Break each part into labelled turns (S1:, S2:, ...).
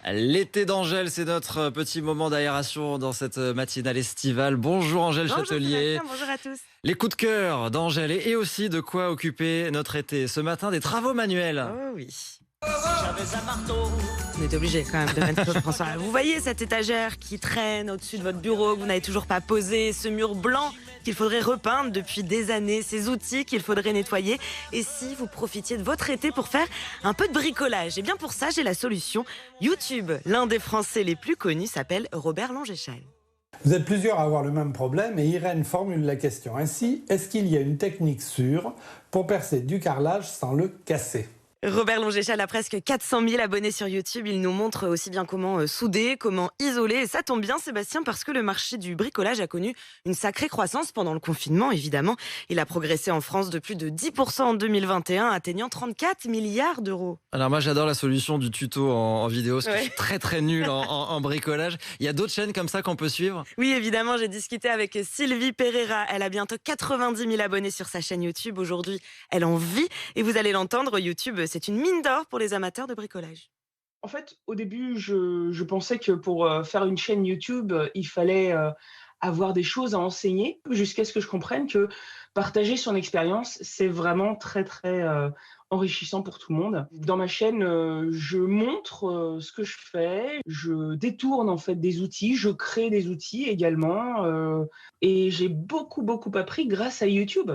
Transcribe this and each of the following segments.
S1: L'été d'Angèle, c'est notre petit moment d'aération dans cette matinale estivale. Bonjour Angèle
S2: Bonjour
S1: Châtelier.
S2: Sébastien, bonjour à tous.
S1: Les coups de cœur d'Angèle et aussi de quoi occuper notre été. Ce matin, des travaux manuels.
S2: Oh oui. On est obligé quand même de mettre Claude François. Vous voyez cette étagère qui traîne au-dessus de votre bureau, que vous n'avez toujours pas posé, ce mur blanc qu'il faudrait repeindre depuis des années, ces outils qu'il faudrait nettoyer. Et si vous profitiez de votre été pour faire un peu de bricolage? Et bien pour ça, j'ai la solution. YouTube, l'un des Français les plus connus, s'appelle Robert Longéchal.
S3: Vous êtes plusieurs à avoir le même problème et Irène formule la question ainsi: est-ce qu'il y a une technique sûre pour percer du carrelage sans le casser?
S2: Robert Longéchal a presque 400 000 abonnés sur YouTube. Il nous montre aussi bien comment souder, comment isoler. Et ça tombe bien, Sébastien, parce que le marché du bricolage a connu une sacrée croissance pendant le confinement, évidemment. Il a progressé en France de plus de 10% en 2021, atteignant 34 milliards d'euros.
S1: Alors moi, j'adore la solution du tuto en vidéo, parce que je suis très nul en bricolage. Il y a d'autres chaînes comme ça qu'on peut suivre?
S2: Oui, évidemment, j'ai discuté avec Sylvie Pereira. Elle a bientôt 90 000 abonnés sur sa chaîne YouTube. Aujourd'hui, elle en vit. Et vous allez l'entendre, YouTube, c'est une mine d'or pour les amateurs de bricolage.
S4: En fait, au début, je pensais que pour faire une chaîne YouTube, il fallait avoir des choses à enseigner, jusqu'à ce que je comprenne que partager son expérience, c'est vraiment très enrichissant pour tout le monde. Dans ma chaîne, je montre ce que je fais, je détourne en fait des outils, je crée des outils également, et j'ai beaucoup appris grâce à YouTube.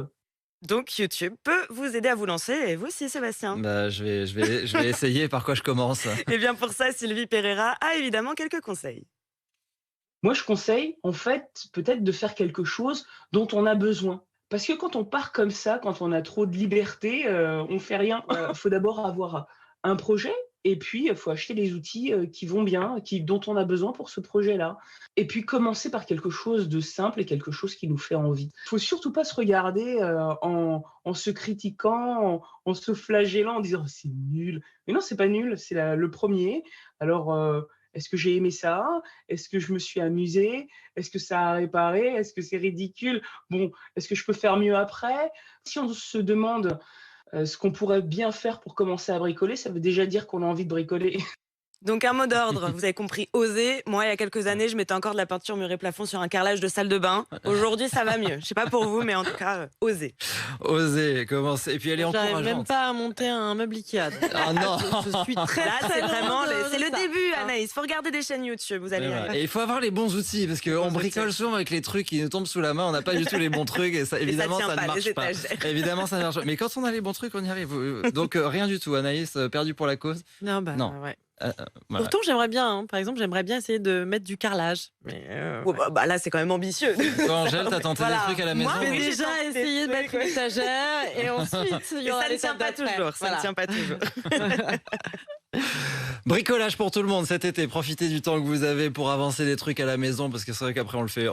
S2: Donc, YouTube peut vous aider à vous lancer, et vous aussi, Sébastien.
S1: Bah, je vais essayer. Par quoi je commence?
S2: Et bien pour ça, Sylvie Pereira a évidemment quelques conseils.
S4: Moi, je conseille, en fait, peut-être de faire quelque chose dont on a besoin. Parce que quand on part comme ça, quand on a trop de liberté, on fait rien. Il faut d'abord avoir un projet et puis il faut acheter les outils qui vont bien, dont on a besoin pour ce projet-là. Et puis commencer par quelque chose de simple et quelque chose qui nous fait envie. Il faut surtout pas se regarder en se critiquant, en se flagellant, en disant oh, c'est nul. Mais non, c'est pas nul, c'est le premier. Alors, est-ce que j'ai aimé ça? Est-ce que je me suis amusée? Est-ce que ça a réparé? Est-ce que c'est ridicule? Bon, est-ce que je peux faire mieux après? Si on se demande ce qu'on pourrait bien faire pour commencer à bricoler, ça veut déjà dire qu'on a envie de bricoler.
S2: Donc un mot d'ordre, vous avez compris, oser. Moi, il y a quelques années, je mettais encore de la peinture mur et plafond sur un carrelage de salle de bain. Aujourd'hui, ça va mieux. Je sais pas pour vous, mais en tout cas, oser.
S1: Oser, commencer. Et puis elle est
S5: J'arrive
S1: encourageante.
S5: même pas à monter un meuble Ikea.
S1: Ah non.
S5: Je suis très
S2: Là, c'est
S5: loin
S2: vraiment
S5: de
S2: c'est le
S5: ça.
S2: début, Anaïs. Faut regarder des chaînes YouTube, vous allez y arriver.
S1: Et il faut avoir les bons outils, parce qu'on bricole souvent avec les trucs qui nous tombent sous la main, on n'a pas du tout les bons trucs, et ça, évidemment,
S2: tient
S1: ça
S2: pas,
S1: ne
S2: les
S1: marche pas.
S2: étagères.
S1: Évidemment, ça ne marche pas. Mais quand on a les bons trucs, on y arrive. Donc, rien du tout, Anaïs, perdu pour la cause.
S5: Non, bah,
S1: Non.
S5: ouais.
S1: Voilà.
S5: Pourtant, j'aimerais bien, hein. Par exemple, j'aimerais bien essayer de mettre du carrelage. Mais
S2: Oh, bah, là, c'est quand même ambitieux.
S1: Toi, Angèle, t'as tenté
S2: Voilà.
S1: des trucs à la maison?
S2: Moi,
S5: j'ai
S2: oui,
S5: déjà
S2: j'ai tenté
S5: essayé de
S2: des
S5: mettre une
S2: trucs,
S5: étagère et ensuite, il y
S2: Et
S5: aura
S2: ça ne tient
S5: l'étape
S2: pas
S5: d'après.
S2: toujours. Ça ne
S5: Voilà.
S2: tient pas toujours.
S1: Bricolage pour tout le monde cet été. Profitez du temps que vous avez pour avancer des trucs à la maison, parce que c'est vrai qu'après, on le fait.